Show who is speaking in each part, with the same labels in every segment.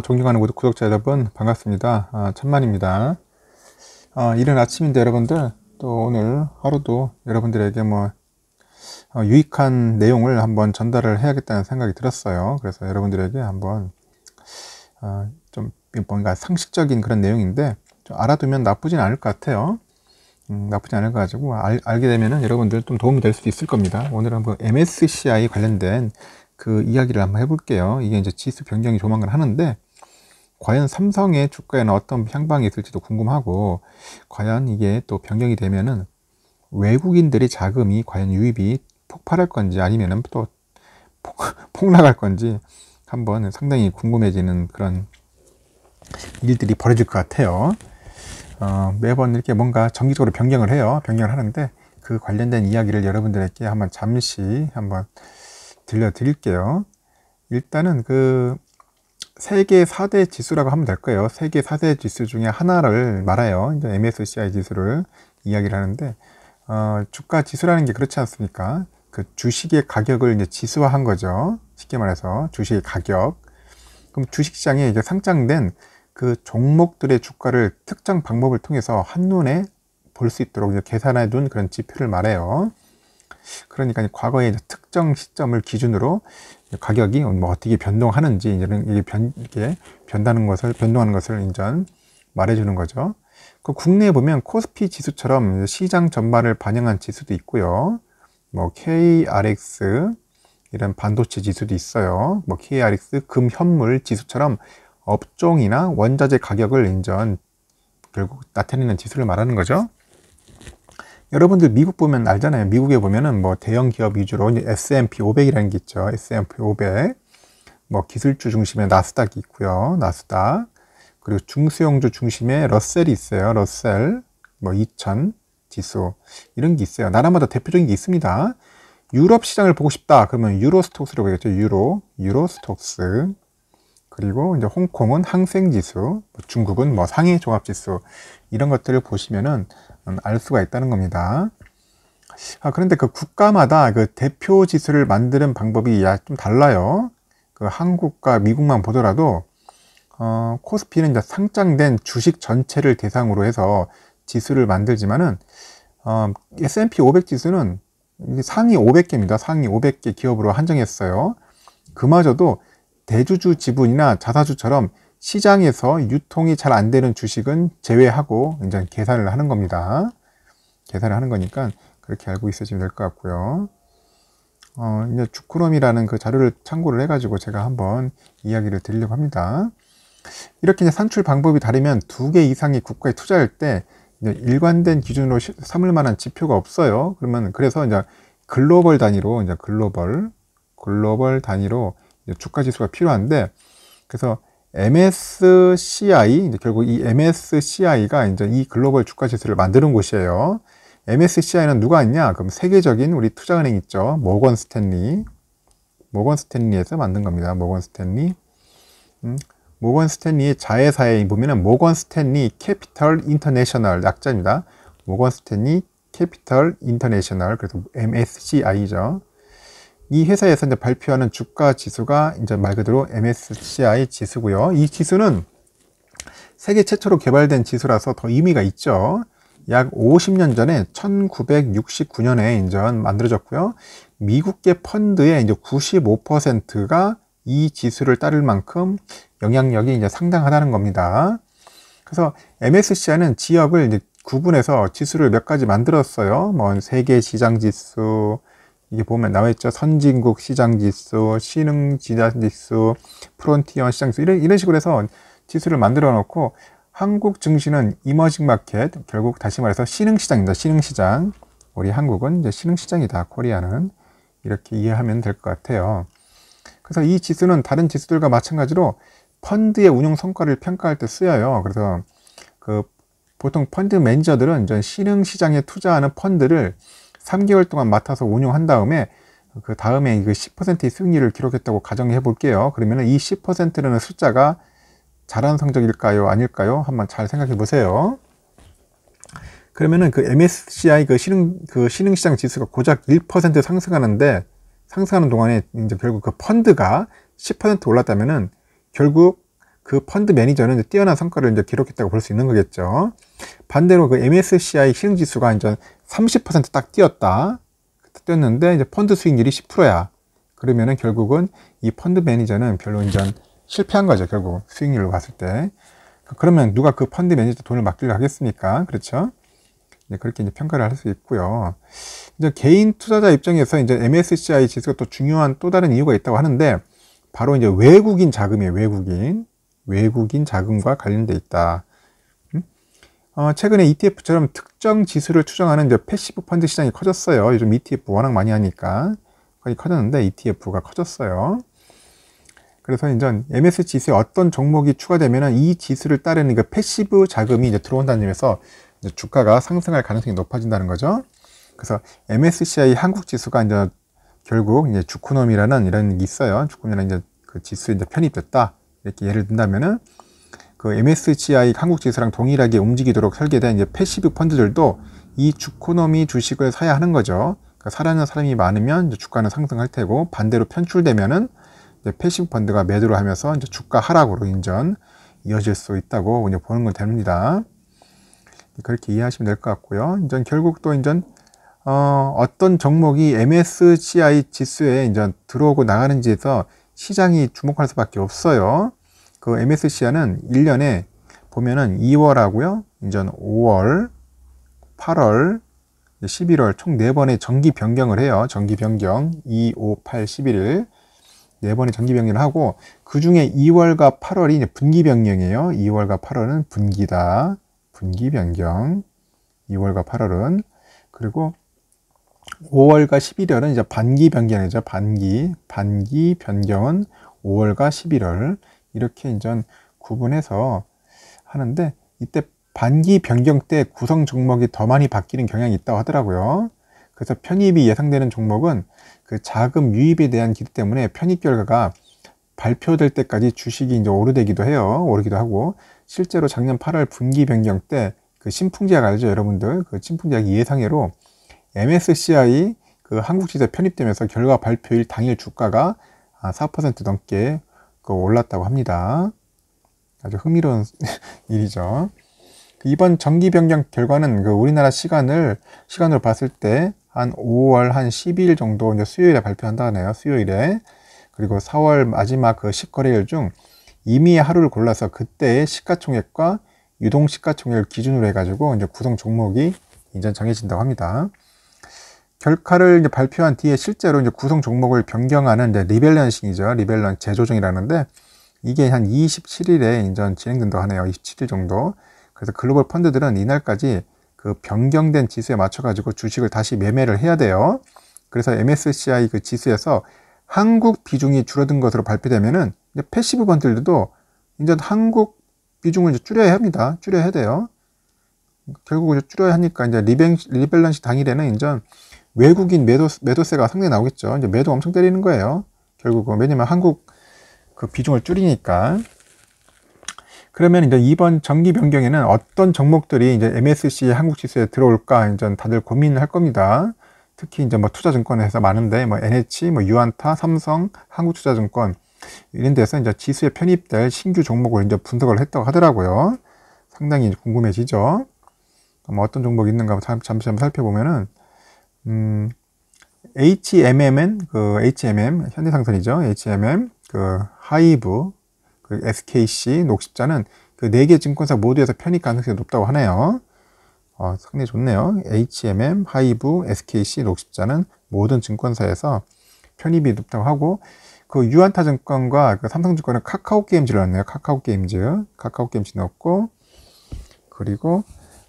Speaker 1: 존경하는 구독자 여러분 반갑습니다. 천만입니다. 이른 아침인데 여러분들 또 오늘 하루도 여러분들에게 유익한 내용을 한번 전달을 해야겠다는 생각이 들었어요. 그래서 여러분들에게 한번 좀 뭔가 상식적인 그런 내용인데 좀 알아두면 나쁘진 않을 것 같아요. 나쁘지 않을 것 가지고 알게 되면은 여러분들 좀 도움이 될 수도 있을 겁니다. 오늘 한번 MSCI 관련된 그 이야기를 한번 해볼게요. 이게 이제 지수 변경이 조만간 하는데 과연 삼성의 주가에는 어떤 향방이 있을지도 궁금하고, 과연 이게 또 변경이 되면은 외국인들의 자금이 과연 유입이 폭발할 건지 아니면은 또 폭락할 건지 한번 상당히 궁금해지는 그런 일들이 벌어질 것 같아요. 매번 이렇게 뭔가 정기적으로 변경을 해요. 변경을 하는데 그 관련된 이야기를 여러분들에게 한번 잠시 한번 들려드릴게요. 일단은 그 세계 4대 지수라고 하면 될 거예요. 세계 4대 지수 중에 하나를 말아요. 이제 MSCI 지수를 이야기를 하는데, 주가 지수라는 게 그렇지 않습니까? 그 주식의 가격을 이제 지수화한 거죠. 쉽게 말해서 주식의 가격. 그럼 주식시장에 이제 상장된 그 종목들의 주가를 특정 방법을 통해서 한눈에 볼 수 있도록 이제 계산해 둔 그런 지표를 말해요. 그러니까 과거의 특정 시점을 기준으로 가격이 어떻게 변동하는지 이게 변동하는 것을 인전 말해주는 거죠. 그 국내에 보면 코스피 지수처럼 시장 전반을 반영한 지수도 있고요. KRX 이런 반도체 지수도 있어요. KRX 금현물 지수처럼 업종이나 원자재 가격을 인전 결국 나타내는 지수를 말하는 거죠. 여러분들 미국 보면 알잖아요. 미국에 보면은 대형 기업 위주로 이제 S&P 500이라는 게 있죠. S&P 500. 기술주 중심의 나스닥이 있고요. 나스닥. 그리고 중소형주 중심의 러셀이 있어요. 러셀. 2000 지수. 이런 게 있어요. 나라마다 대표적인 게 있습니다. 유럽 시장을 보고 싶다. 그러면 유로스톡스라고 하겠죠. 유로스톡스. 그리고 이제 홍콩은 항생지수, 중국은 상해 종합지수. 이런 것들을 보시면은 알 수가 있다는 겁니다. 그런데 그 국가마다 그 대표 지수를 만드는 방법이 좀 달라요. 그 한국과 미국만 보더라도 코스피는 이제 상장된 주식 전체를 대상으로 해서 지수를 만들지만은 S&P 500 지수는 상위 500개입니다. 상위 500개 기업으로 한정했어요. 그마저도 대주주 지분이나 자사주처럼 시장에서 유통이 잘 안 되는 주식은 제외하고 이제 계산을 하는 겁니다. 계산을 하는 거니까 그렇게 알고 있으시면 될 것 같고요. 이제 주크롬이라는 그 자료를 참고를 해가지고 제가 한번 이야기를 드리려고 합니다. 이렇게 이제 산출 방법이 다르면 2개 이상의 국가에 투자할 때 이제 일관된 기준으로 삼을 만한 지표가 없어요. 그래서 이제 글로벌 단위로 글로벌 단위로 이제 주가 지수가 필요한데, 그래서 MSCI, 결국 이 MSCI가 이제 이 글로벌 주가 지수를 만드는 곳이에요. MSCI는 누가 있냐? 그럼 세계적인 우리 투자은행 있죠. 모건 스탠리에서 만든 겁니다. 모건 스탠리의 자회사에 보면은 모건 스탠리 캐피털 인터내셔널 약자입니다. 모건 스탠리 캐피털 인터내셔널, 그래서 MSCI죠. 이 회사에서 이제 발표하는 주가 지수가 이제 말 그대로 MSCI 지수고요. 이 지수는 세계 최초로 개발된 지수라서 더 의미가 있죠. 약 50년 전에 1969년에 이제 만들어졌고요. 미국계 펀드의 이제 95%가 이 지수를 따를 만큼 영향력이 이제 상당하다는 겁니다. 그래서 MSCI는 지역을 이제 구분해서 지수를 몇 가지 만들었어요. 세계 시장 지수, 이게 보면 나와있죠. 선진국 시장지수, 신흥시장지수, 프론티어 시장지수, 이런 식으로 해서 지수를 만들어 놓고, 한국 증시는 이머징 마켓, 결국 다시 말해서 신흥시장입니다. 신흥시장. 우리 한국은 이제 신흥시장이다. 코리아는. 이렇게 이해하면 될 것 같아요. 그래서 이 지수는 다른 지수들과 마찬가지로 펀드의 운용 성과를 평가할 때 쓰여요. 그래서 보통 펀드 매니저들은 이제 신흥시장에 투자하는 펀드를 3개월 동안 맡아서 운용한 다음에 그 다음에 10%의 수익률을 기록했다고 가정해 볼게요. 그러면 이 10%라는 숫자가 잘한 성적일까요? 아닐까요? 한번 잘 생각해 보세요. 그러면은 그 MSCI 신흥시장 지수가 고작 1% 상승하는 동안에 이제 결국 그 펀드가 10% 올랐다면은 결국 그 펀드 매니저는 이제 뛰어난 성과를 이제 기록했다고 볼 수 있는 거겠죠. 반대로 그 MSCI 시흥지수가 이제 30%딱 뛰었다. 뛰었는데 이제 펀드 수익률이 10%야. 그러면은 결국은 이 펀드 매니저는 별로 이제 실패한 거죠. 결국 수익률로 봤을 때. 그러면 누가 그 펀드 매니저 돈을 맡기려 하겠습니까? 그렇죠? 이제 그렇게 이제 평가를 할 수 있고요. 이제 개인 투자자 입장에서 이제 MSCI 지수가 또 중요한 또 다른 이유가 있다고 하는데, 바로 이제 외국인 자금이에요. 외국인 자금과 관련돼 있다. 최근에 ETF처럼 특정 지수를 추정하는 이제 패시브 펀드 시장이 커졌어요. 요즘 ETF 워낙 많이 하니까 거의 커졌는데 ETF가 커졌어요. 그래서 이제 MS 지수에 어떤 종목이 추가되면은 이 지수를 따르는 그 패시브 자금이 이제 들어온다는 점에서 이제 주가가 상승할 가능성이 높아진다는 거죠. 그래서 MSCI 한국 지수가 이제 결국 이제 주코노미라는 이런 게 있어요. 주코노미라는 이제 그 지수에 이제 편입됐다. 이렇게 예를 든다면은 그 MSCI 한국 지수랑 동일하게 움직이도록 설계된 이제 패시브 펀드들도 이 주코노미 주식을 사야 하는 거죠. 그러니까 사려는 사람이 많으면 이제 주가는 상승할 테고, 반대로 편출되면은 이제 패시브 펀드가 매도를 하면서 이제 주가 하락으로 인전 이어질 수 있다고 이제 보는 건 됩니다. 그렇게 이해하시면 될 것 같고요. 이제 결국 또 이제 어떤 종목이 MSCI 지수에 이제 들어오고 나가는지에서 시장이 주목할 수밖에 없어요. 그 MSCI는 1년에 보면은 2월하고요, 이제 5월, 8월, 11월 총 4번의 정기 변경을 해요. 정기 변경 2, 5, 8, 11일 4번의 정기 변경을 하고, 그 중에 2월과 8월이 이제 분기 변경이에요. 2월과 8월은 분기다. 분기 변경. 2월과 8월은. 그리고 5월과 11월은 이제 반기 변경이죠. 반기 변경은 5월과 11월. 이렇게 이제 구분해서 하는데, 이때 반기 변경 때 구성 종목이 더 많이 바뀌는 경향이 있다고 하더라고요. 그래서 편입이 예상되는 종목은 그 자금 유입에 대한 기대 때문에 편입 결과가 발표될 때까지 주식이 이제 오르기도 해요. 오르기도 하고, 실제로 작년 8월 분기 변경 때 그 신풍제약 알죠, 여러분들? 그 신풍제약 예상외로 MSCI 그 한국 지수에 편입되면서 결과 발표일 당일 주가가 4% 넘게 올랐다고 합니다. 아주 흥미로운 일이죠. 이번 정기 변경 결과는 그 우리나라 시간으로 봤을 때 한 5월 한 12일 정도 이제 수요일에 발표한다네요. 수요일에. 그리고 4월 마지막 그 10거래일 중 임의의 하루를 골라서 그때의 시가총액과 유동 시가총액을 기준으로 해가지고 이제 구성 종목이 이제 정해진다고 합니다. 결과를 이제 발표한 뒤에 실제로 이제 구성 종목을 변경하는 이제 리밸런싱이죠. 재조정이라는데, 이게 한 27일에 이제 진행된다고 하네요. 27일 정도. 그래서 글로벌 펀드들은 이날까지 그 변경된 지수에 맞춰가지고 주식을 다시 매매를 해야 돼요. 그래서 MSCI 그 지수에서 한국 비중이 줄어든 것으로 발표되면은 이제 패시브 펀드들도 이제 한국 비중을 이제 줄여야 합니다. 줄여야 돼요. 결국 이제 줄여야 하니까 이제 리밸런싱 당일에는 이제 외국인 매도세가 상당히 나오겠죠. 이제 매도 엄청 때리는 거예요. 결국은. 왜냐면 한국 그 비중을 줄이니까. 그러면 이제 이번 정기 변경에는 어떤 종목들이 이제 MSCI 한국 지수에 들어올까 이제 다들 고민을 할 겁니다. 특히 이제 뭐 투자증권에서 많은데 뭐 NH, 뭐 유안타, 삼성, 한국투자증권 이런 데서 이제 지수에 편입될 신규 종목을 이제 분석을 했다고 하더라고요. 상당히 궁금해지죠. 뭐 어떤 종목이 있는가 잠시 한번 살펴보면은 HMM은 그 HMM 현대상선이죠. HMM 그 하이브 그 SKC 녹십자는 그 4개 증권사 모두에서 편입 가능성이 높다고 하네요. 상당히 좋네요. HMM, 하이브, SKC, 녹십자는 모든 증권사에서 편입이 높다고 하고, 그 유안타증권과 그 삼성증권은 카카오게임즈를 넣었네요. 카카오게임즈 넣었고, 그리고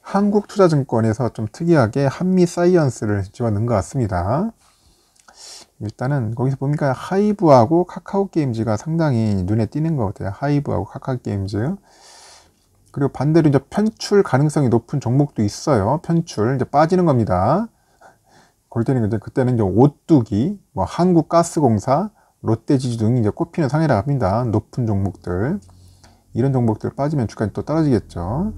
Speaker 1: 한국투자증권에서 좀 특이하게 한미사이언스를 집어넣은 것 같습니다. 일단은 거기서 보니까 하이브하고 카카오게임즈가 상당히 눈에 띄는 것 같아요. 하이브하고 카카오게임즈. 그리고 반대로 이제 편출 가능성이 높은 종목도 있어요. 편출 이제 빠지는 겁니다. 그때는 이제 오뚜기, 뭐 한국가스공사, 롯데지주 등이 이제 꼽히는 상이라고 합니다. 높은 종목들. 이런 종목들 빠지면 주가는 또 떨어지겠죠.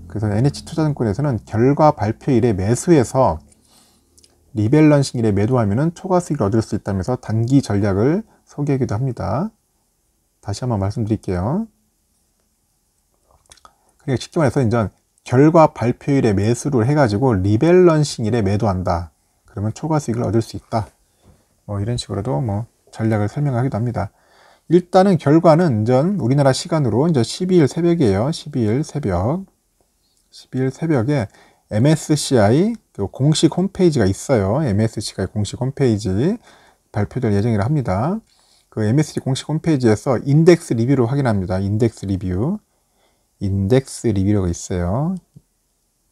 Speaker 1: 그래서 NH투자증권에서는 결과 발표일에 매수해서 리밸런싱일에 매도하면 초과 수익을 얻을 수 있다면서 단기 전략을 소개하기도 합니다. 다시 한번 말씀드릴게요. 그러니까 쉽게 말해서 이제 결과 발표일에 매수를 해가지고 리밸런싱일에 매도한다. 그러면 초과 수익을 얻을 수 있다. 뭐 이런 식으로도 뭐 전략을 설명하기도 합니다. 일단은 결과는 이제 우리나라 시간으로 이제 12일 새벽이에요. 12일 새벽에 MSCI 공식 홈페이지가 있어요. MSCI 공식 홈페이지 발표될 예정이라 합니다. 그 MSCI 공식 홈페이지에서 인덱스 리뷰를 확인합니다. 인덱스 리뷰가 있어요.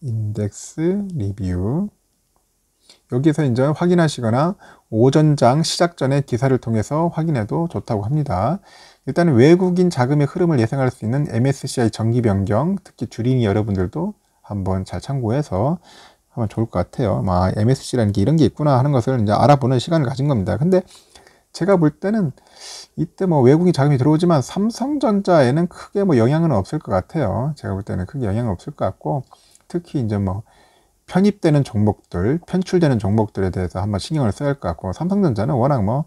Speaker 1: 인덱스 리뷰. 여기서 이제 확인하시거나 오전장 시작 전에 기사를 통해서 확인해도 좋다고 합니다. 일단은 외국인 자금의 흐름을 예상할 수 있는 MSCI 정기 변경, 특히 주린이 여러분들도 한번 잘 참고해서 하면 좋을 것 같아요. MSCI라는 게 이런 게 있구나 하는 것을 이제 알아보는 시간을 가진 겁니다. 근데 제가 볼 때는 이때 뭐 외국인 자금이 들어오지만 삼성전자에는 크게 뭐 영향은 없을 것 같아요. 제가 볼 때는 크게 영향은 없을 것 같고, 특히 이제 뭐 편입되는 종목들, 편출되는 종목들에 대해서 한번 신경을 써야 할 것 같고, 삼성전자는 워낙 뭐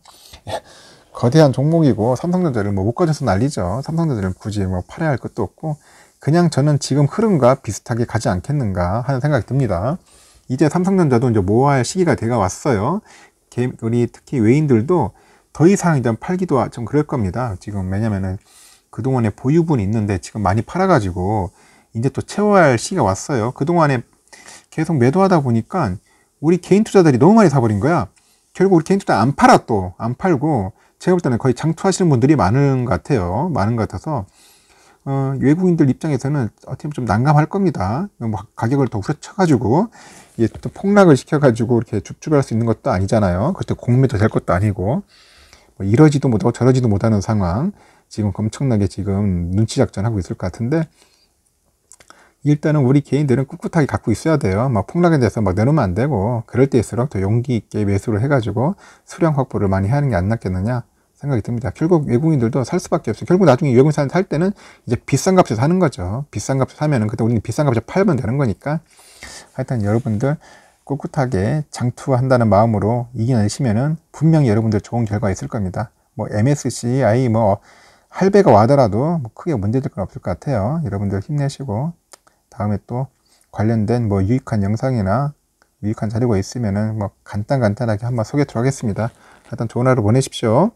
Speaker 1: 거대한 종목이고 삼성전자를 뭐 묶어줘서 난리죠. 삼성전자를 굳이 뭐 팔아야 할 것도 없고, 그냥 저는 지금 흐름과 비슷하게 가지 않겠는가 하는 생각이 듭니다. 이제 삼성전자도 이제 모아야 할 시기가 돼가 왔어요. 우리 특히 외인들도 더 이상 이제 팔기도 좀 그럴 겁니다. 지금 왜냐면은 그동안에 보유분이 있는데 지금 많이 팔아가지고 이제 또 채워야 할 시기가 왔어요. 그동안에 계속 매도하다 보니까 우리 개인 투자자들이 너무 많이 사버린 거야. 결국 우리 개인 투자 안 팔고 제가 볼 때는 거의 장투하시는 분들이 많은 것 같아요. 많은 것 같아서 외국인들 입장에서는 어떻게 보면 좀 난감할 겁니다. 뭐 가격을 더 후려쳐가지고 이게 또 폭락을 시켜가지고 이렇게 줍줍할 수 있는 것도 아니잖아요. 그때 공매도 될 것도 아니고 뭐 이러지도 못하고 저러지도 못하는 상황. 지금 엄청나게 지금 눈치 작전하고 있을 것 같은데, 일단은 우리 개인들은 꿋꿋하게 갖고 있어야 돼요. 막 폭락에 대해서 막 내놓으면 안 되고, 그럴 때일수록 더 용기 있게 매수를 해가지고 수량 확보를 많이 하는 게 안 낫겠느냐 생각이 듭니다. 결국 외국인들도 살 수밖에 없어요. 결국 나중에 외국인 살 때는 이제 비싼 값에 사는 거죠. 비싼 값에 사면은 그때 우리는 비싼 값에 팔면 되는 거니까. 하여튼 여러분들 꿋꿋하게 장투한다는 마음으로 이겨내시면은 분명히 여러분들 좋은 결과 있을 겁니다. 뭐 MSCI 뭐 할배가 와더라도 뭐 크게 문제될 건 없을 것 같아요. 여러분들 힘내시고 다음에 또 관련된 뭐 유익한 영상이나 유익한 자료가 있으면은 뭐 간단하게 한번 소개하도록 하겠습니다. 하여튼 좋은 하루 보내십시오.